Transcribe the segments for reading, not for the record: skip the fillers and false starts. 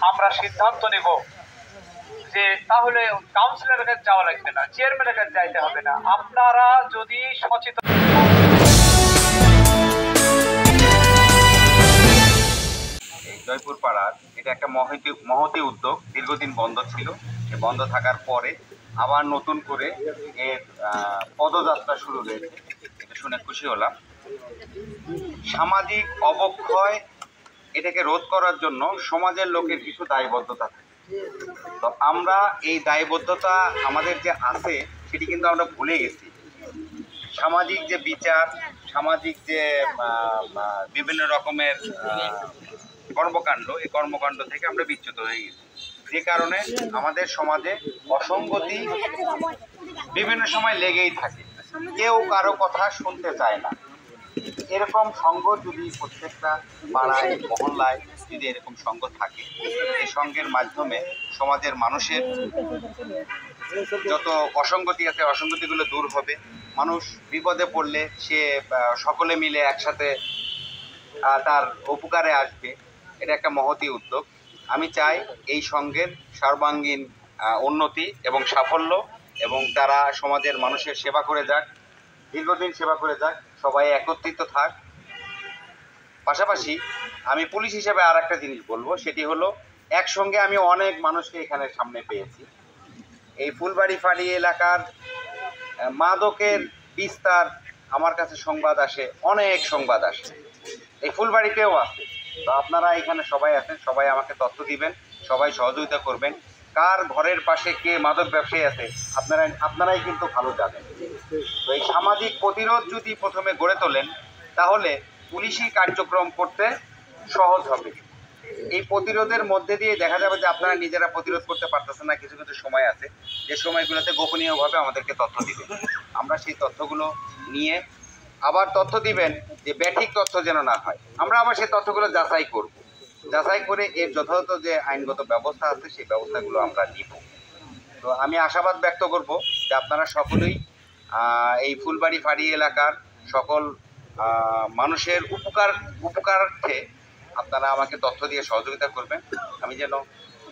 আমরা সিদ্ধান্ত নেব যে তাহলে কাউন্সিলরের কাছে যাওয়া লাগবে না, চেয়ারম্যানের কাছে যাইতে হবে না। আপনারা যদি সচেতন জয়পুর পাড়ার এটা একটা মহতি উদ্যোগ, দীর্ঘদিন বন্ধ ছিল। বন্ধ থাকার পরে আবার নতুন করে এর পদযাত্রা শুরু হয়েছে, এটা শুনে খুশি হলাম। সামাজিক অবক্ষয় এটাকে রোধ করার জন্য সমাজের লোকের কিছু দায়বদ্ধতা থাকে। তো আমরা এই দায়বদ্ধতা আমাদের যে আছে সেটি কিন্তু আমরা ভুলে গেছি। সামাজিক যে বিচার, সামাজিক যে বিভিন্ন রকমের কর্মকাণ্ড, এই কর্মকাণ্ড থেকে আমরা বিচ্যুত হয়ে গেছি, যে কারণে আমাদের সমাজে অসঙ্গতি বিভিন্ন সময় লেগেই থাকে, কেউ কারো কথা শুনতে চায় না। এরকম সঙ্গ যদি প্রত্যেকটা পাড়ায় মহল্লায় যদি এরকম সঙ্গ থাকে, এই সঙ্গের মাধ্যমে সমাজের মানুষের যত অসঙ্গতি আছে অসঙ্গতিগুলো দূর হবে। মানুষ বিপদে পড়লে সে সকলে মিলে একসাথে তার উপকারে আসবে। এটা একটা মহতি উদ্যোগ। আমি চাই এই সঙ্গের সর্বাঙ্গীন উন্নতি এবং সাফল্য, এবং তারা সমাজের মানুষের সেবা করে যাক, দীর্ঘদিন সেবা করে যাক, সবাই একত্রিত থাক। পাশাপাশি আমি পুলিশ হিসেবে আর একটা জিনিস বলবো, সেটি হলো একসঙ্গে আমি অনেক মানুষকে এখানে সামনে পেয়েছি। এই ফুলবাড়ি ফাঁড়ি এলাকার মাদকের বিস্তার আমার কাছে সংবাদ আসে, অনেক সংবাদ আসে, এই ফুলবাড়িতেও আছে। তো আপনারা এখানে সবাই আছেন, সবাই আমাকে তথ্য দিবেন, সবাই সহযোগিতা করবেন। কার ঘরের পাশে কে মাদক ব্যবসায়ী আছে আপনারাই কিন্তু ভালো জানেন। তো এই সামাজিক প্রতিরোধ যদি প্রথমে গড়ে তোলেন, তাহলে পুলিশি কার্যক্রম করতে সহজ হবে। এই প্রতিরোধের মধ্যে দিয়ে দেখা যাবে যে আপনারা নিজেরা প্রতিরোধ করতে পারতেছেন না, কিছু কিছু সময় আছে যে সময়গুলোতে গোপনীয়ভাবে আমাদেরকে তথ্য দিবেন। আমরা সেই তথ্যগুলো নিয়ে আবার তথ্য দিবেন যে ব্যাঠিক তথ্য যেন না হয়, আমরা আবার সেই তথ্যগুলো যাচাই করব, যাচাই করে এর যথাযথ যে আইনগত ব্যবস্থা আছে সেই ব্যবস্থাগুলো আমরা নিব। তো আমি আশাবাদ ব্যক্ত করব যে আপনারা সকলেই এই ফুলবাড়ি ফাঁড়ি এলাকার সকল মানুষের উপকারার্থে আপনারা আমাকে তথ্য দিয়ে সহযোগিতা করবেন। আমি যেন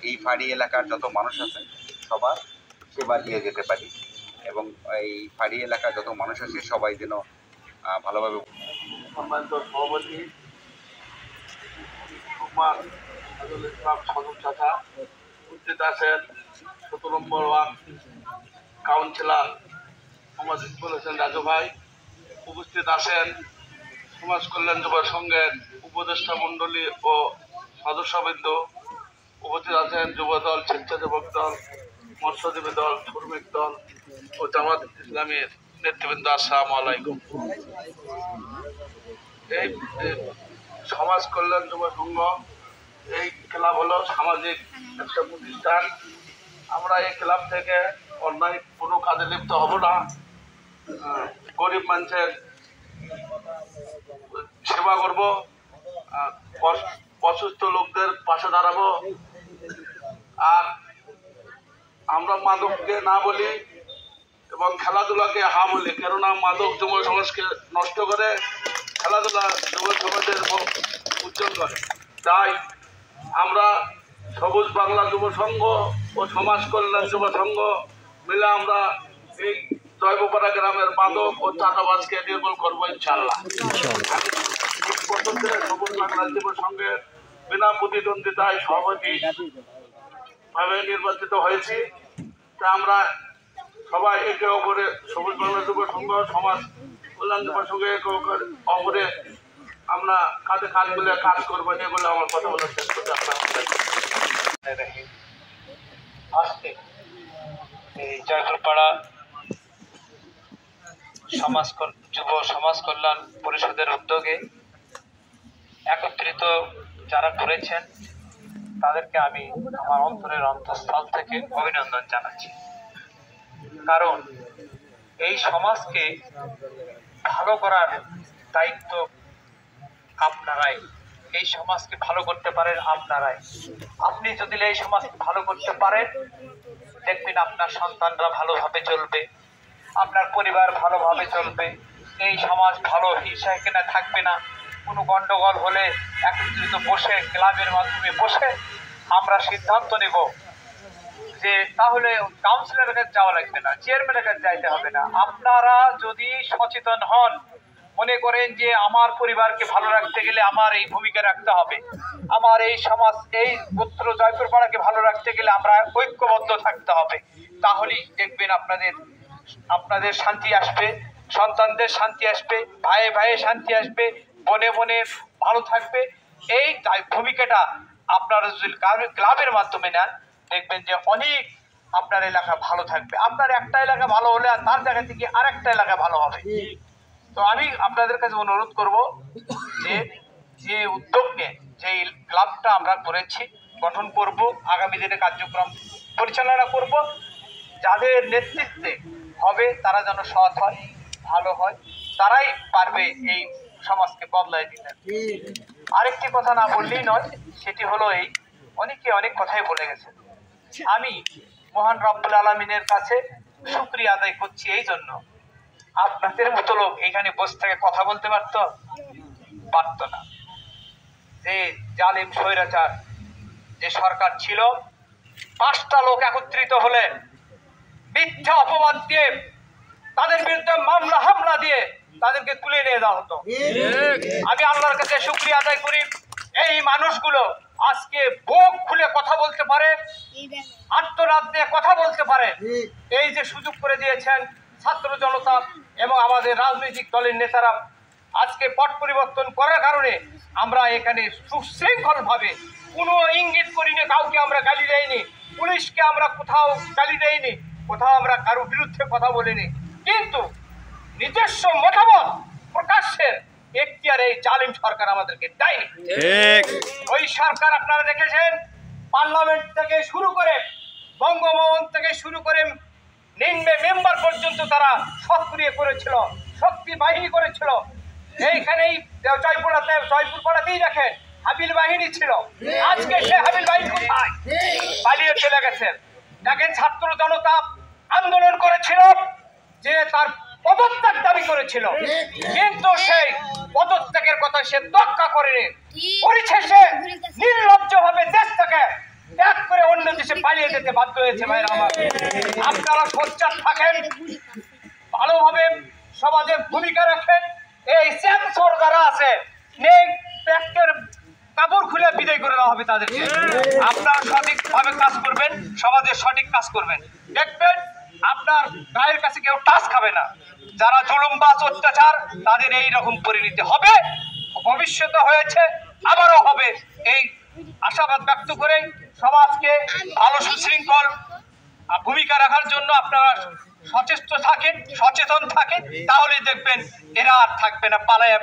এই ফাঁড়ি এলাকার যত মানুষ আছে সবার সেবা দিয়ে যেতে পারি, এবং এই ফাঁড়ি এলাকার যত মানুষ আছে সবাই যেন ভালোভাবে। সম্মানিত সভাপতি ইসলাম সদর চাচা, উপস্থিত আছেন 17 নম্বর ওয়ার্ড কাউন্সিলর মোহাম্মদ ইকবাল হোসেন রাজু ভাই, উপস্থিত আছেন সমাজ কল্যাণ যুব সংঘের উপদেষ্টা মণ্ডলী ও সদস্যবৃন্দ, উপস্থিত আছেন যুবদল, স্বেচ্ছাসেবক দল, মৎস্যজীবী দল, শ্রমিক দল ও জামাত ইসলামের নেতৃবৃন্দ। আসসালামু আলাইকুম। এই সমাজ কল্যাণ যুব সংঘ এই ক্লাব হলো সামাজিক একটা প্রতিষ্ঠান। আমরা এই ক্লাব থেকে অন্যায় কোনো কাজে লিপ্ত হব না, গরিব মানুষের সেবা করব, অসুস্থ লোকদের পাশে দাঁড়াবো। আর আমরা মাদককে না বলি এবং খেলাধুলাকে হা বলি, কেননা মাদক যুব সমাজকে নষ্ট করে, খেলাধুলা যুব সমাজের উজ্জ্বল করে। তাই আমরা সবুজ বাংলা যুব সংঘ ও সমাজ কল্যাণ যুব সংঘ মিলে আমরা এই জয়পুরপাড়া গ্রামের মাদক ও চাঁদাবাজকে নির্মূল করবো ইনশাআল্লাহ। সবুজ বাংলা যুব সংঘের বিনা প্রতিদ্বন্দ্বিতায় সভাপতি ভাবে নির্বাচিত হয়েছি। তা আমরা সবাই একে অপরে সবুজ বাংলা যুব সংঘ, সমাজ কল্যাণ যুব সংঘ একে অপরে আমরা কাঁধে কাঁধ মিলে কাজ করবো, নিয়ে বলে আমার কথা বলার শেষ করতে আজকে এই জয়পুরপাড়া যুব সমাজ কল্যাণ পরিষদের উদ্যোগে একত্রিত যারা করেছেন তাদেরকে আমি আমার অন্তরের অন্তঃস্থল থেকে অভিনন্দন জানাচ্ছি। কারণ এই সমাজকে ভালো করার দায়িত্ব আপনারাই, এই সমাজকে ভালো করতে পারেন আপনারাই। আপনি যদি এই সমাজকে ভালো করতে পারেন, দেখবেন আপনার সন্তানরা ভালোভাবে চলবে, আপনার পরিবার ভালোভাবে চলবে, এই সমাজ ভালো হিংসা কেনা থাকবে না। কোনো গন্ডগোল হলে একত্রিত বসে ক্লাবের মাধ্যমে বসে আমরা সিদ্ধান্ত নেব যে তাহলে কাউন্সিলরের কাছে যাওয়া লাগবে না, চেয়ারম্যানের কাছে যাইতে হবে না। আপনারা যদি সচেতন হন, মনে করেন যে আমার পরিবারকে ভালো রাখতে গেলে আমার এই ভূমিকা রাখতে হবে, আমার এই সমাজ, এই গোত্র জয়পুর পাড়াকে ভালো রাখতে গেলে আমরা ঐক্যবদ্ধ থাকতে হবে, তাহলেই দেখবেন আপনাদের শান্তি আসবে, সন্তানদের শান্তি আসবে, ভাইয়ে ভাইয়ে শান্তি আসবে, বনে বনে ভালো থাকবে। এই ভূমিকাটা আপনারা যদি ক্লাবের মাধ্যমে নেন, দেখবেন যে অনেক আপনার এলাকা ভালো থাকবে। আপনার একটা এলাকা ভালো হলে আর তার জায়গা থেকে আরেকটা এলাকা ভালো হবে। তো আমি আপনাদের কাছে অনুরোধ করব যে উদ্যোগ নিয়ে যে ক্লাবটা আমরা করেছি, গঠন করব, আগামী দিনে কার্যক্রম পরিচালনা করব, যাদের নেতৃত্বে হবে তারা যেন সৎ হয়, ভালো হয়, তারাই পারবে এই সমাজকে বদলায় দিতে। আরেকটি কথা না বললেই নয়, সেটি হলো অনেকে অনেক কথাই বলে গেছে। আমি মহান রব্বুল আলামিনের কাছে শুকরিয়া আদায় করছি এই জন্য, আপনাদের মতো লোক এখানে বসে থেকে কথা বলতে পারতো না। যে জালিম স্বৈরাচার যে সরকার ছিল, 5টা লোক একত্রিত হলে মিথ্যা অপবাদ দিয়ে তাদের বিরুদ্ধে মামলা হামলা দিয়ে তাদেরকে তুলে নিয়ে যাওয়া হতো। আমি আল্লাহর কাছে শুকরিয়া আদায় করি, এই মানুষগুলো আজকে বুক খুলে কথা বলতে পারে, আত্মনাদ দিয়ে কথা বলতে পারে। এই যে সুযোগ করে দিয়েছেন ছাত্র জনতা এবং আমাদের রাজনৈতিক দলের নেতারা, আজকে পট পরিবর্তন করার কারণে আমরা এখানে সুশৃঙ্খল ভাবে কোনো ইঙ্গিত করিনি, কাউকে আমরা গালি দেয়নি, পুলিশকে আমরা কোথাও গালি দেয়নি, কোথাও আমরা কারো বিরুদ্ধে কথা বলিনি, কিন্তু নিজস্ব মতামত প্রকাশের এখতিয়ার এই জালিম সরকার আমাদেরকে দেয়নি। ওই সরকার আপনারা দেখেছেন, পার্লামেন্ট থেকে শুরু করে বঙ্গভবন থেকে শুরু করে নিম্নে মেম্বার পর্যন্ত তারা সক্রিয় করেছিল, শক্তি বাহিনী করেছিল। এইখানেই জয়পুর পাড়াতেই দেখেন হাবিল বাহিনী ছিল, আজকে সে হাবিল বাহিনী কোথায়? পালিয়ে চলে গেছেন। দেখেন ছাত্র জনতা আন্দোলন করেছিল, যে তার পদত্যাগ দাবি করেছিল, কিন্তু সেই পদত্যাগের কথা সে তোয়াক্কা করেনি। পরিশেষে নির্লজ্জ ভাবে দেশ থেকে ত্যাগ করে অন্য দেশে পালিয়ে যেতে বাধ্য হয়েছে। ভাইরা আমার, আপনারা সোচ্চার থাকেন, ভালোভাবে সমাজে ভূমিকা রাখেন। এই সেন্সর যারা আছে, নেই প্যাকের কাপড় খুলে বিদায় করে দেওয়া হবে তাদেরকে। আপনারা সঠিকভাবে কাজ করবেন, সমাজের সঠিক কাজ করবেন, দেখবেন আপনার গায়ের কাছে কেউ টাচ খাবে না। যারা জুলুমবাজ অত্যাচার, তাদের এই রকম পরিণতি হবে, ভবিষ্যতে হয়েছে, আবারও হবে। এই আশাবাদ ব্যক্ত করে সমাজকে ভালো সুশৃঙ্খল ভূমিকা রাখার জন্য আপনারা সচেতন থাকেন, তাহলে দেখবেন এরা আর থাকবে না, পালায়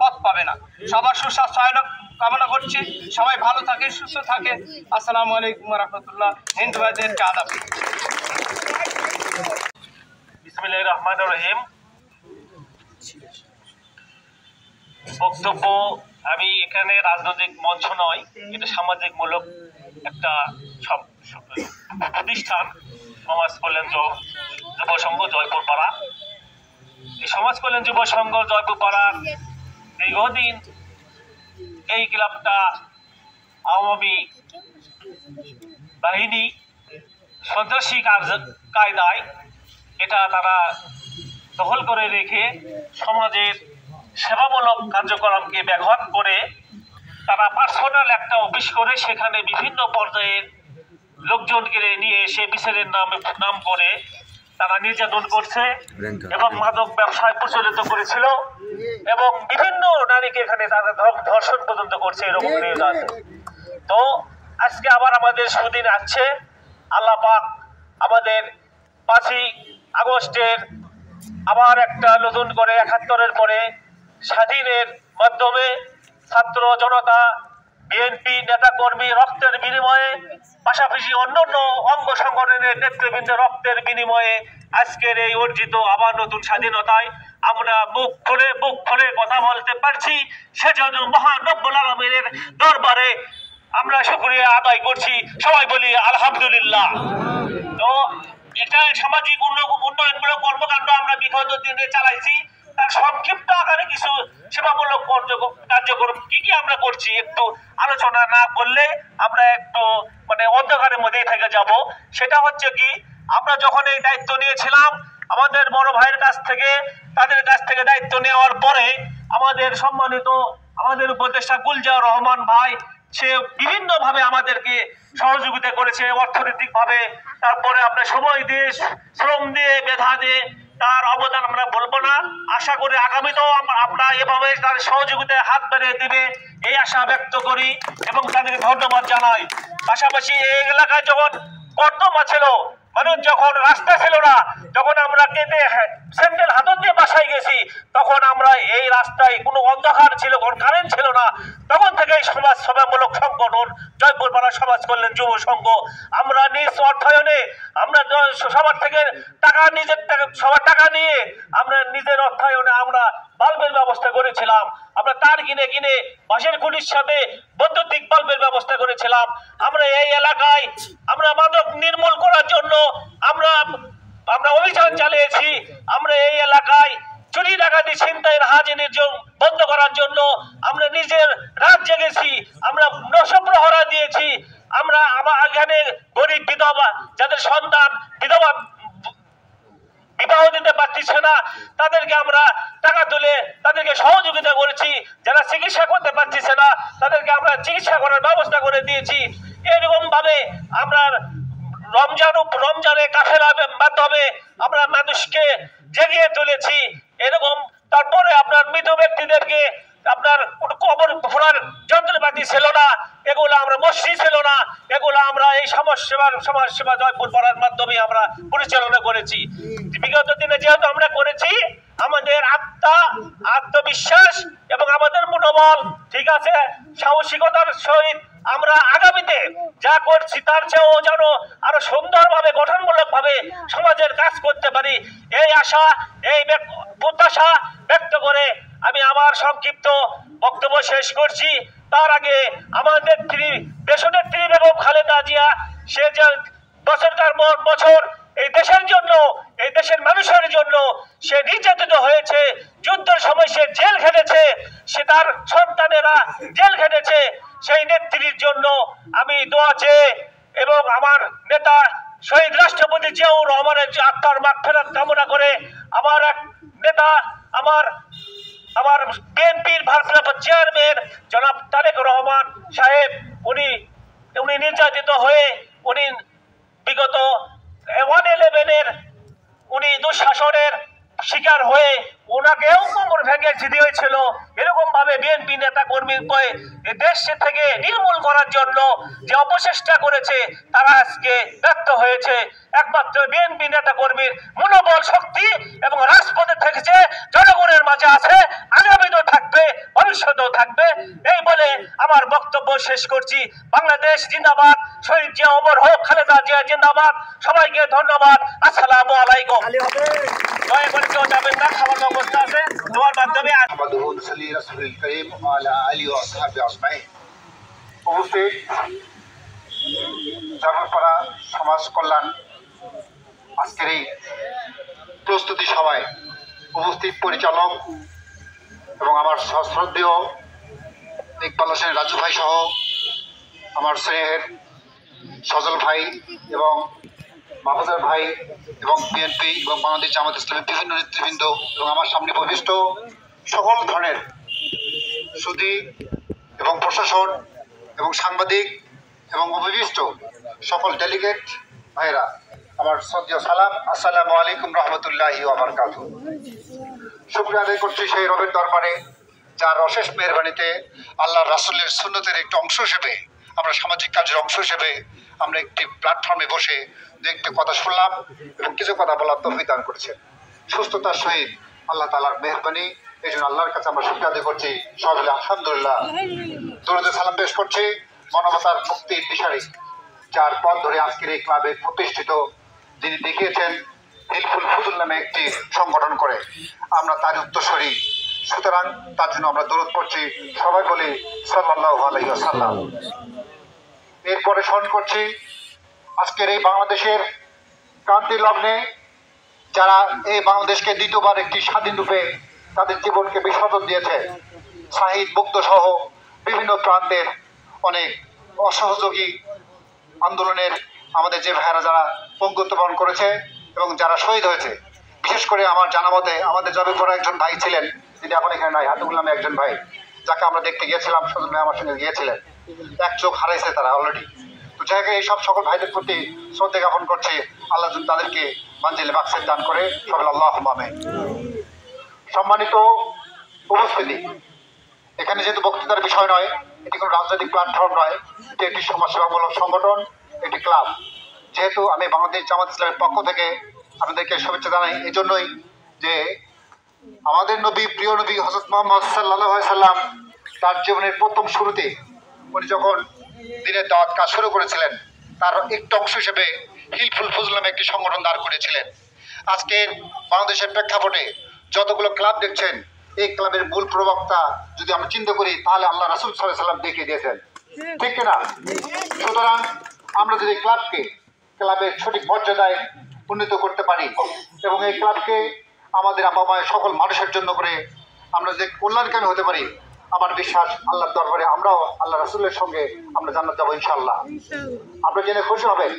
পথ পাবে না। সবার সুস্বাস্থ্য কামনা করছি, সবাই ভালো থাকে, সুস্থ থাকে। আসসালামু আলাইকুম ওয়া রাহমাতুল্লাহ। হিন্দু ভাইদেরকে আদাব। বিসমিল্লাহির রহমানির রহিম। বক্তব্য, আমি এখানে রাজনৈতিক মঞ্চ নয়, এটা সামাজিক মূলক একটা প্রতিষ্ঠান, সমাজ কল্যাণ যুব সংঘ জয়পুর পাড়া। এই সমাজ কল্যাণ যুব সংঘ জয়পুর পাড়ার দীর্ঘদিন এই ক্লাবটা আওয়ামী বাহিনী সন্ত্রাসী কায়দায় এটা তারা দখল করে রেখে সমাজের সেবামূলক কার্যক্রমকে ব্যাঘাত করে তারা পার্সোনাল একটা অফিস করে সেখানে বিভিন্ন পর্যায়ের লোকজনকে নিয়ে এসে বিচারের নাম করে তারা নির্যাতন করছে এবং মাদক ব্যবসায় প্রচলিত করেছিল এবং বিভিন্ন নারীকে এখানে তারা ধর্ষণ পর্যন্ত করছে, এরকম নিউজ আছে। তো আজকে আবার আমাদের সুদিন আসছে, আল্লাহ পাক আমাদের 5ই আগস্টের আবার একটা নতুন করে 71-এর পরে স্বাধীনের মাধ্যমে ছাত্র জনতা, বিএনপি নেতাকর্মী রক্তের বিনিময়ে, পাশাপাশি অন্যান্য অঙ্গ সংগঠনের নেতৃবৃন্দ রক্তের বিনিময়ে আজকের এই অর্জিত আবার নতুন স্বাধীনতায় আমরা বুক খুলে কথা বলতে পারছি। সেজন্য মহান রব্বুল আলামিনের দরবারে আমরা শুকরিয়া আদায় করছি, সবাই বলি আলহামদুলিল্লাহ। তো এটা সামাজিক উন্নয়নমূলক কর্মকাণ্ড আমরা বিগত দিনে চালাইছি, তার সংক্ষিপ্ত আকারে কিছু সেবামূলক কার্যক্রম কি কি আমরা করছি একটু আলোচনা না করলে আমরা একটু মানে অন্ধকারের মধ্যেই থেকে যাব। সেটা হচ্ছে কি, আমরা যখন এই দায়িত্ব নিয়েছিলাম আমাদের বড় ভাইয়ের কাছ থেকে, তাদের কাছ থেকে দায়িত্ব নেওয়ার পরে আমাদের সম্মানিত আমাদের উপদেষ্টা গুলজার রহমান ভাই সে বিভিন্ন ভাবে আমাদেরকে সহযোগিতা করেছে অর্থনৈতিক ভাবে, তারপরে আপনার সময় দিয়ে, শ্রম দিয়ে, মেধা দিয়ে। তার অবদান আমরা বলবো না। আশা করি আগামীতেও আমরা এভাবে তার সহযোগিতায় হাত বাড়িয়ে দিবে এই আশা ব্যক্ত করি এবং তাদেরকে ধন্যবাদ জানাই। পাশাপাশি এই এলাকায় যখন কর্দমা ছিল, মানুষ যখন রাস্তা ছিল না, যখন আমরা কেটে স্যান্ডেল হাতত দিয়ে বাসায় গেছি, তখন আমরা এই রাস্তায় কোনো অন্ধকার ছিল, কোনো কারেন্ট ছিল না, তখন থেকে সমাজ সেবামূলক সংগঠন জয়পুর পাড়া সমাজ কল্যাণ যুব সংঘ আমরা নিজ অর্থায়নে আমরা সবার থেকে টাকা, নিজের সবার টাকা নিয়ে আমরা নিজের অর্থায়নে আমরা বাল্বের ব্যবস্থা করেছিলাম। আমরা তার কিনে কিনে বাঁশের খুঁটির সাথে বৈদ্যুতিক বাল্বের ব্যবস্থা করেছিলাম। আমরা এই এলাকায় আমরা মাদক নির্মূল করার জন্য আমরা অভিযান চালিয়েছি। আমরা এই এলাকায় চুরি ডাকাতি ছিনতাইয়ের হাজিনের বন্ধ করার জন্য আমরা নিজের রাত জেগেছি, আমরা নশপ্রহরা দিয়েছি। আমরা এখানে গরিব বিধবা যাদের সন্তান বিধবা বিবাহ দিতে পারতেছে না, তাদেরকে আমরা টাকা তুলে তাদেরকে সহযোগিতা করেছি। যারা চিকিৎসা করতে পারতেছে না তাদেরকে আমরা চিকিৎসা করার ব্যবস্থা করে দিয়েছি। এরকম ভাবে আমরা রমজানে কাফেলার মাধ্যমে আমরা মানুষকে জেগিয়ে তুলেছি। এরকম তারপরে আপনার মৃত ব্যক্তিদেরকে আপনার কবর ফোড়ার যন্ত্রপাতি ছিল না, এগুলো আমরা মসজিদ ছিল না, এগুলো আমরা এই সমাজ সেবা জয়পুর পাড়ার মাধ্যমে আমরা পরিচালনা করেছি। বিগত দিনে যেহেতু আমরা করেছি, আমাদের আত্মবিশ্বাস এবং আমাদের মনোবল ঠিক আছে, সাহসিকতার সহিত আমরা আগামীতে যা করছি তার চেয়েও যেন আরো সুন্দরভাবে গঠনমূলক ভাবে সমাজের কাজ করতে পারি, এই আশা, এই প্রত্যাশা ব্যক্ত করে আমি আমার সংক্ষিপ্ত বক্তব্য শেষ করছি। তার আগে আমাদের দেশনেত্রী বেগম খালেদা জিয়া সে যে বছরকার পর বছর এই দেশের জন্য, এই দেশের মানুষের জন্য সে নির্যাতিত হয়েছে, যুদ্ধের সময় সে জেল খেটেছে, সে তার সন্তানেরা জেল খেটেছে। সেই নেত্রীর জন্য আমি দোয়া চেয়ে এবং আমার নেতা শহীদ রাষ্ট্রপতি জিয়াউর রহমানের আত্মার মাগফিরাত কামনা করে আমার এক নেতা, আমার বিএনপির ভারপ্রাপ্ত চেয়ারম্যান জনাব তারেক রহমান সাহেব, উনি নির্যাতিত হয়ে উনি বিগত 111-এর উনি দুঃশাসনের শিকার হয়ে ওনাকেও কোমর ভেঙে জিতে হয়েছিল। এরকম ভাবে বিএনপি নেতা কর্মীকে দেশ থেকে নির্মূল করার জন্য যে অপচেষ্টা করেছে তারা আজকে ব্যর্থ হয়েছে। একমাত্র বিএনপি নেতা কর্মীর মনোবল, শক্তি এবং রাজপথে থেকেছে, জনগণের মাঝে আছে, আগামীতেও থাকবে, ভবিষ্যতেও থাকবে। এই বলে আমার বক্তব্য শেষ করছি। বাংলাদেশ জিন্দাবাদ, শহীদ জিয়া অমর হোক, খালেদা জিয়া জিন্দাবাদ। সবাইকে ধন্যবাদ। আসসালামু আলাইকুম। দয়া করে কেউ যাবেন না, খাবার ব্যবস্থা আছে তোমার মাধ্যমে। উপস্থিত জয়পুরপাড়া সমাজ কল্যাণ আজকের এই প্রস্তুতি সভায় উপস্থিত পরিচালক এবং আমার শ্রদ্ধেয় ইকবাল হোসেন রাজু ভাই সহ আমার স্নেহের সজল ভাই এবং মাহফুজার ভাই এবং বিএনপি এবং বাংলাদেশ জামাত ইসলামের বিভিন্ন নেতৃবৃন্দ এবং আমার সামনে উপবিষ্ট সকল ধরনের সুধী এবং প্রশাসন এবং সাংবাদিক এবং অভিষ্ট সকল ডেলিগেট ভাইরা, আমার শ্রদ্ধেয় সালাম, আসসালামু আলাইকুম রহমতুল্লাহি ওয়া বারাকাতুহু। শুকরিয়া আদায় করছি সেই রবের দরবারে যার অশেষ মেহরবানিতে আল্লাহ রাসূলের সুন্নতের একটি অংশ হিসেবে, আমরা সামাজিক কাজের অংশ হিসেবে আমরা একটি প্ল্যাটফর্মে বসে দু একটি কথা শুনলাম এবং কিছু কথা বলার তৌফিক দান করেছেন। সুস্থতার সহিত আল্লাহ তাআলার মেহরবানি, এই জন্য আল্লাহর কাছে আমরা শুকরিয়া আদায় করছি। সকলে আলহামদুলিল্লাহ, দরুদ সালাম পেশ করছি মানবতার মুক্তির দিশারি, যার পথ ধরে আজকের এই ক্লাবে প্রতিষ্ঠিত, যিনি দেখিয়েছেন হিলফুল ফুজুল নামে একটি সংগঠন করে, আমরা তার উত্তরসূরি। সুতরাং তার জন্য আমরা দরুদ পড়ছি, সবাই বলি সাল্লাল্লাহু আলাইহি ওয়াসাল্লাম। এরপরে স্মরণ করছি আজকের এই বাংলাদেশের ক্রান্তি লগ্নে যারা এই বাংলাদেশকে দ্বিতীয়বার একটি স্বাধীন রূপে তাদের জীবনকে বিসর্জন দিয়েছে। শাহিদ মুক্ত সহ বিভিন্ন প্রান্তের অনেক অসহযোগী আন্দোলনের আমাদের যে ভাইয়েরা যারা পঙ্গুত্ব বরণ করেছে এবং যারা শহীদ হয়েছে, বিশেষ করে আমার জানা মতে আমাদের জবিপুরে একজন ভাই ছিলেন, যিনি এখন এখানে নাই, হাতুল নামে একজন ভাই, যাকে আমরা দেখতে গিয়েছিলাম, সজল ভাই আমার সঙ্গে গিয়েছিলেন। এক চোখ হারাইছে তারা অলরেডি। তো জায়গায় এই সব সকল ভাইদের প্রতি শ্রদ্ধা জ্ঞাপন করছে। আল্লাহ যেন তাদেরকে মানজিলে মাকসাদ দান করে, সবাই আল্লাহুম্মা আমিন। সম্মানিত উপস্থিতি, এখানে যেহেতু বক্তৃতার বিষয় নয়, এটি কোনো রাজনৈতিক প্ল্যাটফর্ম নয়, এটি একটি সমাজসেবামূলক সংগঠন, একটি ক্লাব। যেহেতু আমি বাংলাদেশ জামাত ইসলামের পক্ষ থেকে আপনাদেরকে শুভেচ্ছা জানাই এই জন্যই যে আমাদের নবী, প্রিয় নবী হযরত মুহাম্মদ সাল্লাল্লাহু আলাইহি সাল্লাম তার জীবনের প্রথম শুরুতে উনি যখন দিনের দাওয়াত কাজ শুরু করেছিলেন, তার একটি অংশ হিসেবে হিলফুল ফুজল নামে একটি সংগঠন দাঁড় করেছিলেন। আজকের বাংলাদেশের প্রেক্ষাপটে যতগুলো ক্লাব দেখছেন, এই ক্লাবের মূল প্রবক্তা যদি আমরা চিন্তা করি তাহলে আল্লাহ রাসূল সাল্লাল্লাহু আলাইহি সাল্লাম দেখিয়ে দিয়েছেন, ঠিক কিনা? সুতরাং আমরা যদি ক্লাবের সঠিক মর্যাদায় উন্নীত করতে পারি এবং এই ক্লাবকে আমাদের আপামায় সকল মানুষের জন্য করে আমরা যে কল্যাণকামী হতে পারি, আমার বিশ্বাস আল্লাহর দরবারে আমরাও আল্লাহ রাসূলের সঙ্গে আমরা জান্নাত যাবো ইনশাআল্লাহ। আমরা জেনে খুশি হবেন,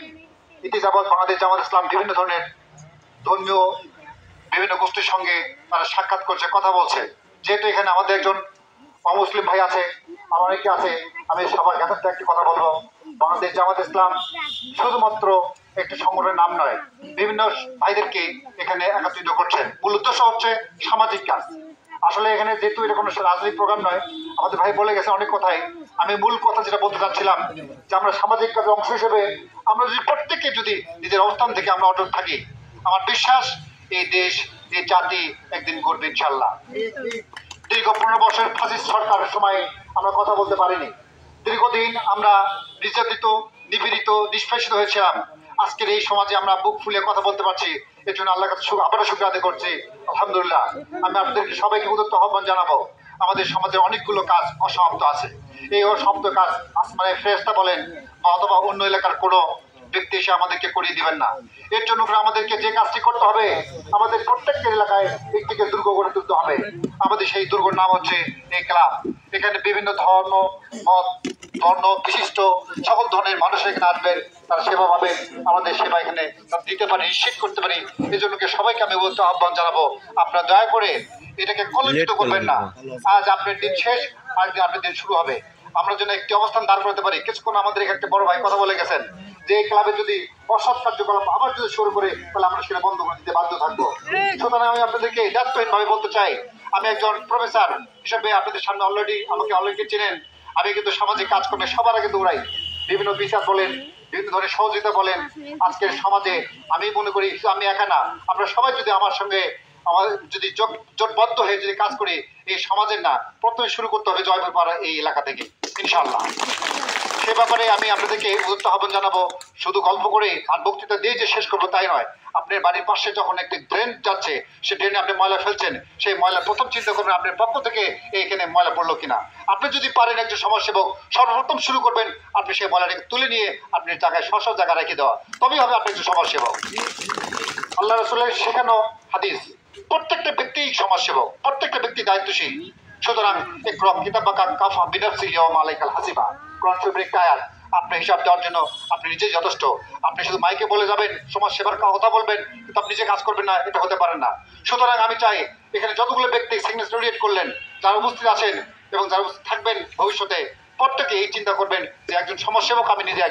ইতি যাবৎ বাংলাদেশ জামাত ইসলাম বিভিন্ন ধরনের ধর্মীয় বিভিন্ন গোষ্ঠীর সঙ্গে তারা সাক্ষাৎ করছে, কথা বলছে। যেহেতু এখানে আমাদের একজন অমুসলিম ভাই আছে, আমার অনেকে আছে, আমি সবার জ্ঞাতার্থে একটি কথা বলবো, বাংলাদেশ জামাত ইসলাম শুধুমাত্র একটি সংগঠনের নাম নয়, বিভিন্ন ভাইদেরকে এখানে একত্রিত করছেন। মূল উদ্দেশ্য হচ্ছে সামাজিক কাজ। আসলে এখানে যেহেতু এটা কোনো রাজনৈতিক প্রোগ্রাম নয়, আমাদের ভাই বলে গেছে অনেক কথাই, আমি মূল কথা যেটা বলতে চাচ্ছিলাম যে আমরা সামাজিক কাজের অংশ হিসেবে আমরা যদি প্রত্যেকে যদি নিজের অবস্থান থেকে আমরা অটল থাকি, আমার বিশ্বাস এই দেশ, এই জাতি একদিন গড়বে ইনশাআল্লাহ। দীর্ঘ 15 বছর ফাসিস্ট সরকারের সময় আমরা কথা বলতে পারিনি, দীর্ঘদিন আমরা নির্যাতিত, নিপীড়িত, নিষ্পেষিত হয়েছিলাম। আজকের এই সমাজে আমরা বুক ফুলে কথা বলতে পারছি, এর জন্য আল্লাহর কাছে আবারও শুকর আদায় করছি, আলহামদুলিল্লাহ। আমি আপনাদেরকে সবাইকে উদাত্ত আহ্বান জানাবো, আমাদের সমাজে অনেকগুলো কাজ অসমাপ্ত আছে। এই অসমাপ্ত কাজ আসমানের ফেরেশতা বলেন বা অথবা অন্য এলাকার কোনো ব্যক্তি এসে আমাদেরকে করিয়ে দিবেন না। এর জন্য আমাদেরকে যে কাজটি করতে হবে, আমাদের প্রত্যেকের এলাকায় একটিকে দুর্গ গড়ে তুলতে হবে। আমাদের সেই দুর্গের নাম হচ্ছে এই ক্লাব। এখানে বিভিন্ন ধর্ম, মত, বর্ণ বিশিষ্ট সকল ধরনের মানুষ এখানে আসবেন, তারা সেবা পাবেন, আমাদের সেবা এখানে দিতে পারি, নিশ্চিত করতে পারি। এই জন্য সবাইকে আমি বলতে আহ্বান জানাবো, আপনারা দয়া করে এটাকে কলঙ্কিত করবেন না। আজ আপনার দিন শেষ, আজকে আপনার দিন শুরু হবে। আমরা যেন একটি অবস্থান দাঁড় করতে পারি। কিছুক্ষণ আমাদের এখানে একটা বড় ভাই কথা বলে গেছেন যে এই ক্লাবে যদি অসৎ কার্যকলাপ আবার যদি শুরু করে, তাহলে আমরা সেটা বন্ধ করে দিতে বাধ্য থাকবো। সুতরাং আমি আপনাদেরকে দায়িত্বহীন ভাবে বলতে চাই, আমি একজন প্রফেসর হিসেবে আপনাদের সামনে আমাকে অলরেডি চেনেন। আমি কিন্তু সামাজিক কাজকর্মে সবার আগে দৌড়াই, বিভিন্ন বিচার বলেন, বিভিন্ন ধরনের সহযোগিতা বলেন। আজকের সমাজে আমি মনে করি আমি একা না, আমরা সবাই যদি আমার সঙ্গে আমাদের যদি জোটবদ্ধ হয়ে যদি কাজ করি, এই সমাজের না প্রথমে শুরু করতে হবে জয়পুরপাড়া এই এলাকা থেকে ইনশাআল্লাহ। সে ব্যাপারে আমি আপনাদেরকে উদ্যত আহ্বান জানাবো। শুধু গল্প করে আর বক্তৃতা দিয়ে যে শেষ করবো তাই নয়, আপনার বাড়ির পাশে যখন একটি ড্রেন যাচ্ছে, সে ড্রেনে আপনি ময়লা ফেলছেন, সেই ময়লা প্রথম চিন্তা করবেন আপনার পক্ষ থেকে এখানে ময়লা পড়লো কিনা। আপনি যদি পারেন একজন সমাজসেবক, সর্বপ্রথম শুরু করবেন আপনি সেই ময়লাটাকে তুলে নিয়ে আপনি জায়গায় সব জায়গায় রেখে দেওয়া, তবেই হবে আপনি একজন সমাজসেবক। আল্লাহ রাসূলের শেখানো হাদিস, প্রত্যেকটা ব্যক্তি সমাজসেবক, প্রত্যেকটা ব্যক্তি দায়িত্বশীল। সুতরাং ইকরা কিতাবাকা কাফা বিনাফসিহি ইয়াওমা আলাইকাল হাসিবা, কোরআন শরীফের একটা আয়াত। আপনি হিসাব দেওয়ার জন্য আপনি নিজেই যথেষ্ট। আপনি শুধু মাইকে বলে যাবেন, সমাজ সেবার কথা বলবেন, কিন্তু আপনি নিজে কাজ করবেন না, এটা হতে পারেন না। সুতরাং আমি চাই এখানে যতগুলো ব্যক্তি সিগনেচার করলেন, যারা উপস্থিত আছেন এবং যারা থাকবেন ভবিষ্যতে, প্রত্যেকে এই চিন্তা করবেন যে একজন সমাজসেবক আমি নিজে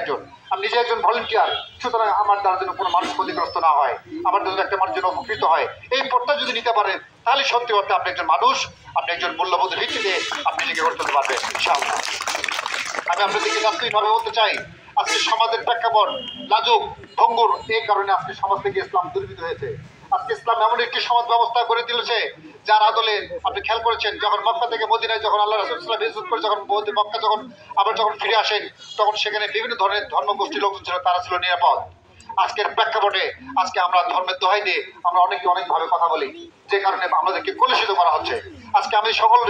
একজন ভলেন্টিয়ার। সুতরাং আমার দ্বারা যেন কোনো মানুষ ক্ষতিগ্রস্ত না হয়, আমার জন্য একটা মানুষ যেন উপকৃত হয়, এই পথটা যদি নিতে পারেন তাহলে সত্যি অর্থে আপনি একজন মানুষ, আপনি একজন মূল্যবোধের ভিত্তিতে আপনি নিজেকে গড়ে তুলতে পারবেন ইনশাআল্লাহ। আমি আপনাদেরকে তাৎক্ষণিকভাবে বলতে চাই, আজকে সমাজের প্রেক্ষাপট লাজুক, ভঙ্গুর, এই কারণে আজকে সমাজ থেকে ইসলাম দুর্বৃত্ত হয়েছে। আজকে ইসলাম এমন একটি সমাজ ব্যবস্থা করে দিয়েছে যার আদলে আপনি খেয়াল করেছেন, যখন মক্কা থেকে মদিনায় যখন আল্লাহ রাসূল সাল্লাল্লাহু আলাইহি ওয়াসাল্লাম করে যখন মক্কা যখন ফিরে আসেন, তখন সেখানে বিভিন্ন ধরনের ধর্মগোষ্ঠীর লোকজন ছিল, তারা ছিল নিরাপদ। আজকের প্রেক্ষাপটে আজকে আমরা ধর্মের দোহাই দিয়ে আমরা অনেকভাবে কথা বলি, যে কারণে আমাদেরকে কলুষিত করা হচ্ছে। আজকে আমি সকল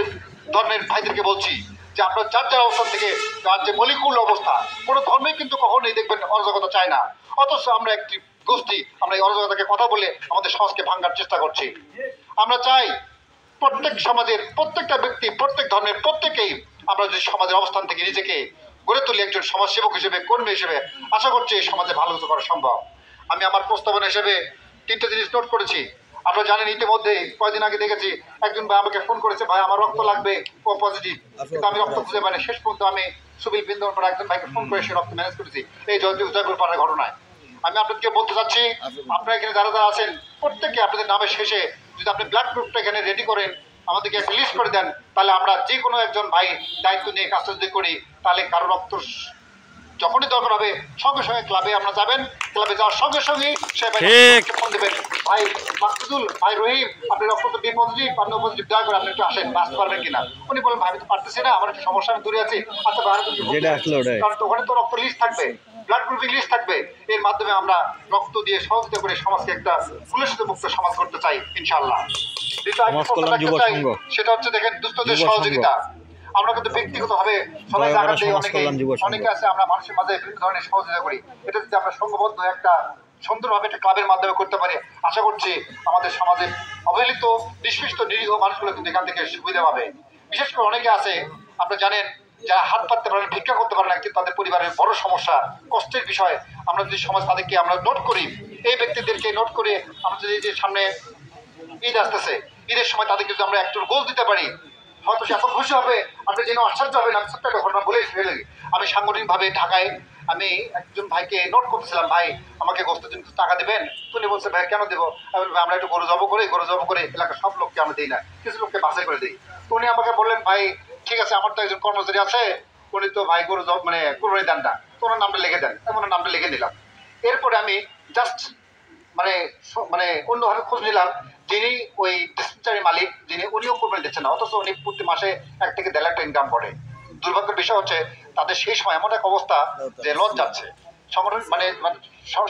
ধর্মের ভাইদেরকে বলছি যে আপনার যার অবস্থান থেকে তার যে মলিকুল অবস্থা, কোনো ধর্মে কিন্তু কখনোই দেখবেন অরাজকতা চায় না, অথচ আমরা একটি গোষ্ঠী আমরা এই অরাজকতাকে কথা বলে আমাদের সমাজকে ভাঙার চেষ্টা করছি। আমরা চাই প্রত্যেক সমাজের প্রত্যেকটা ব্যক্তি, প্রত্যেক ধর্মের প্রত্যেকেই আমরা যদি সমাজের অবস্থান থেকে নিজেকে গড়ে তুলি একজন সমাজসেবক হিসেবে, কর্মী হিসেবে, আশা করছি এই সমাজে ভালো কিছু করা সম্ভব। আমি আমার প্রস্তাবনা হিসেবে 3টে জিনিস নোট করেছি। আপনারা জানেন ইতিমধ্যে কয়েকদিন আগে দেখেছি একজন ভাই আমাকে ফোন করেছে, ভাই আমার রক্ত লাগবে, ও পজিটিভ, কিন্তু আমি রক্ত খুঁজে পাইনি। শেষ পর্যন্ত আমি সুবিল বিন্দুর পর একজন ভাইকে ফোন করে সে রক্ত ম্যানেজ করেছি এই জয়পুর পাড়ার ঘটনায়। আমি আপনাদেরকে বলতে চাচ্ছি, আপনারা এখানে যারা যারা আছেন প্রত্যেকে আপনাদের নামের শেষে যদি আপনি ব্লাড গ্রুপটা এখানে রেডি করেন, আমাদেরকে একটা লিস্ট করে দেন, তাহলে আমরা যে কোনো একজন ভাই দায়িত্ব নিয়ে কাজটা যদি করি, তাহলে কারো রক্ত যখনই দরকার হবে সঙ্গে সঙ্গে ক্লাবে আমরা যাবেন, ক্লাবে যাওয়ার সঙ্গে সঙ্গে সে ভাই ফোন দেবেন, ভাই মাকসুদুল, ভাই রহিম, আপনি রক্ত তো বি পজিটিভ, আপনি পজিটিভ, দয়া করে আপনি একটু আসেন, বাঁচতে পারবেন কিনা। উনি বলেন ভাই আমি তো পারতেছি না, আমার একটু সমস্যা, আমি দূরে আছি। আচ্ছা ভাই, কারণ তো ওখানে তো রক্ত লিস্ট থাকবে, ব্লাড গ্রুপিং লিস্ট থাকবে, এর মাধ্যমে আমরা রক্ত দিয়ে সহযোগিতা করে সমাজকে একটা কুলুষিত মুক্ত সমাজ করতে চাই ইনশাআল্লাহ। সেটা হচ্ছে দেখেন দুস্থদের সহযোগিতা। আমরা কিন্তু ব্যক্তিগতভাবে সবাই জায়গা দিয়ে অনেকে আছে, আমরা মানুষের মাঝে বিভিন্ন ধরনের সহযোগিতা করি। এটা যদি আমরা সংঘবদ্ধ একটা সুন্দরভাবে একটা ক্লাবের মাধ্যমে করতে পারি, আশা করছি আমাদের সমাজে অবহেলিত নিষ্পৃষ্ট নিরীহ মানুষগুলো কিন্তু এখান থেকে সুবিধা পাবে। বিশেষ করে অনেকে আছে আপনারা জানেন যারা হাত পাততে পারেন, ভিক্ষা করতে পারেন না, কিন্তু তাদের পরিবারের বড় সমস্যা, কষ্টের বিষয়। আমরা যদি সমাজ তাদেরকে আমরা নোট করি, এই ব্যক্তিদেরকে নোট করে আমরা যদি যে সামনে ঈদ আসতেছে, ঈদের সময় তাদেরকে যদি আমরা একটু গোল দিতে পারি, হয়তো সে এত খুশি হবে, আপনি যেন আশ্চর্য হবেন। আমি ছোট্ট একটা ঘটনা বলে ফেলে, আমি সাংগঠনিকভাবে ঢাকায় আমি একজন ভাইকে নোট করতেছিলাম, ভাই আমাকে গোস্তের জন্য টাকা দেবেন। উনি বলছে ভাই কেন দেবো? আমরা একটু গরু জব করে এলাকার সব লোককে আমরা দিই না, কিছু লোককে বাছাই করে দিই। উনি আমাকে বললেন ভাই ঠিক আছে, আমার তো একজন কর্মচারী আছে, উনি তো ভাই গরু জব মানে কুরবানি দেন না, তো ওনার নামটা লিখে দেন। এমন নামটা লিখে নিলাম। এরপরে আমি জাস্ট মানে অন্যভাবে খোঁজ নিলাম, যিনি ওই ডিসপেন্সারি মালিক, যিনি উনিও কুরবানি দিচ্ছেন না, অথচ উনি প্রতি মাসে 1 থেকে 1.5 লাখ টাকা ইনকাম করে। দুর্ভাগ্যের বিষয় হচ্ছে তাদের সেই সময় এমন এক অবস্থা যে লস যাচ্ছে, মানে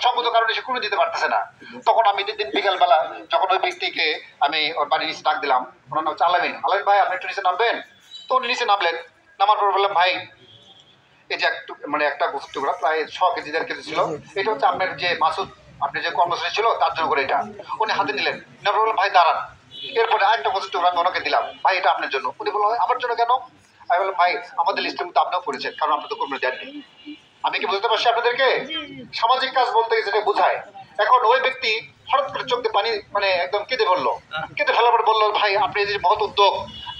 সম্পদ কারণে সে কোনো দিতে পারতেছে না। তখন আমি দিন বিকালবেলা যখন ওই ব্যক্তিকে আমি ওর বাড়ির নিচে ডাক দিলাম, ওনার নাম হচ্ছে আলামিন ভাই, আপনি একটু নিচে নামবেন। তো উনি নিচে নামলেন, নামার পর বললাম ভাই এই যে একটু মানে একটা গোস্ত টুকরা প্রায় 100 কেজি 1.5 কেজি ছিল, এটা হচ্ছে আপনার যে মাসুদ আপনি যে কর্মচারী ছিল তার জন্য করে এটা। উনি হাতে নিলেন, নেওয়ার বললাম ভাই দাঁড়ান। এরপরে আরেকটা গোস্ত টুকরা আমি ওনাকে দিলাম, ভাই এটা আপনার জন্য। উনি বললো আমার জন্য কেন? আমি বললাম ভাই আমাদের লিস্টের মধ্যে আপনিও পড়েছেন, কারণ আপনি তো কর্মী দেননি। আমি কি বুঝতে পারছি আপনাদেরকে? সামাজিক কাজ বলতে গেছে যেটা বোঝায়। এখন ওই ব্যক্তি হঠাৎ করে চোখ দিয়ে পানি মানে একদম কেঁদে ফেললো, কেঁদে ফেলার পর বললো ভাই আপনি যে মহৎ উদ্যোগ,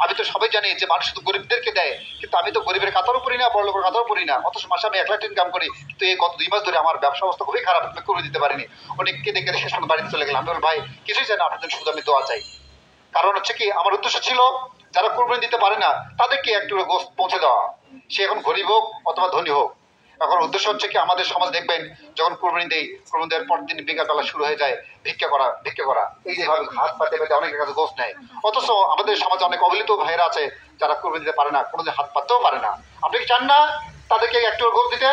আমি তো সবাই জানি যে মানুষ শুধু গরিবদেরকে দেয়, কিন্তু আমি তো গরিবের কাতারও পড়ি না, বড় লোকের কাতারও পড়ি না, অথচ মাসে আমি 1 লাখ ইনকাম করি, কিন্তু এই গত 2 মাস ধরে আমার ব্যবসা অবস্থা খুবই খারাপ, আমি করে দিতে পারিনি। অনেক কেঁদে কেঁদে শেষ পর্যন্ত বাড়িতে চলে গেলাম। আমি বললাম ভাই কিছুই চাই না, আপনাদের শুধু আমি দোয়া চাই। কারণ হচ্ছে কি আমার উদ্দেশ্য ছিল যারা কোরবানি দিতে পারে না তাদেরকে একটু গোস্ত পৌঁছে দেওয়া, সে এখন গরিব হোক অথবা ধনী হোক। এখন উদ্দেশ্য হচ্ছে কি আমাদের সমাজ দেখবেন যখন কোরবানি দেয়, কোরবানি দেওয়ার পর দিন বিকালবেলা শুরু হয়ে যায় ভিক্ষা করা, এই যেভাবে হাত পাতে পেতে অনেকের কাছে গোস্ত নেয়। অথচ আমাদের সমাজে অনেক অবহেলিত ভাইয়েরা আছে যারা কোরবানি দিতে পারে না, কোনোদিন হাত পাততেও পারে না। আপনি কি চান না তাদেরকে একটু গোস্ত দিতে?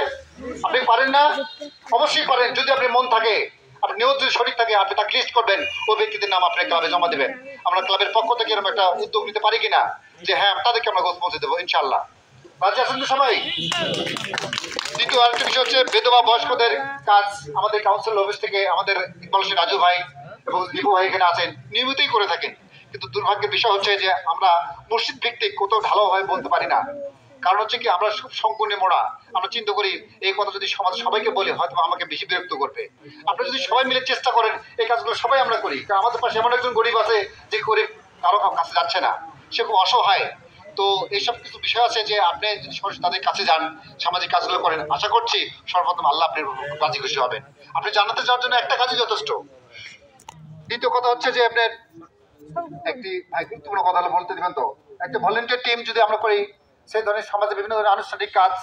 আপনি পারেন না? অবশ্যই পারেন, যদি আপনি মন থাকে, আপনি নিয়ত যদি সঠিক থাকে, আপনি তাকে লিস্ট করবেন, ওই ব্যক্তিদের নাম আপনি ক্লাবে জমা দেবেন। আমরা ক্লাবের পক্ষ থেকে এরকম একটা উদ্যোগ নিতে পারি কিনা যে হ্যাঁ তাদেরকে আমরা গোস্ত পৌঁছে দেবো ইনশাআল্লাহ। রাজি আছেন তো সবাই? দ্বিতীয় আরেকটা বিষয় হচ্ছে বিধবা বয়স্কদের কাজ আমাদের কাউন্সিল অফিস থেকে আমাদের ইকবাল হোসেন রাজু ভাই এবং দীপু ভাই এখানে আছেন, নিয়মিতই করে থাকেন। কিন্তু দুর্ভাগ্যের বিষয় হচ্ছে যে আমরা মসজিদ ভিত্তিক কোথাও ভালোভাবে বলতে পারি না। কারণ হচ্ছে কি আমরা খুব সংকীর্ণে মোড়া, আমরা চিন্তা করি এই কথা যদি সমাজ সবাইকে বলি হয়তো আমাকে বেশি বিরক্ত করবে। আপনারা যদি সবাই মিলে চেষ্টা করেন এই কাজগুলো সবাই আমরা করি, কারণ আমাদের পাশে এমন একজন গরিব আছে যে গরিব কারো কাছে যাচ্ছে না, সে খুব অসহায়। তো এইসব কিছু বিষয় আছে যে আপনি যদি সরাসরি তাদের কাছে যান, সামাজিক কাজগুলো করেন, আশা করছি সর্বপ্রথম আল্লাহ আপনার রাজি খুশি হবেন। আপনি জান্নাতে যাওয়ার জন্য একটা কাজই যথেষ্ট। দ্বিতীয় কথা হচ্ছে যে আপনার একটি গুরুত্বপূর্ণ কথা বলতে দিবেন তো, একটা ভলেন্টিয়ার টিম যদি আমরা করি, সেই ধরনের সমাজে বিভিন্ন ধরনের আনুষ্ঠানিক কাজ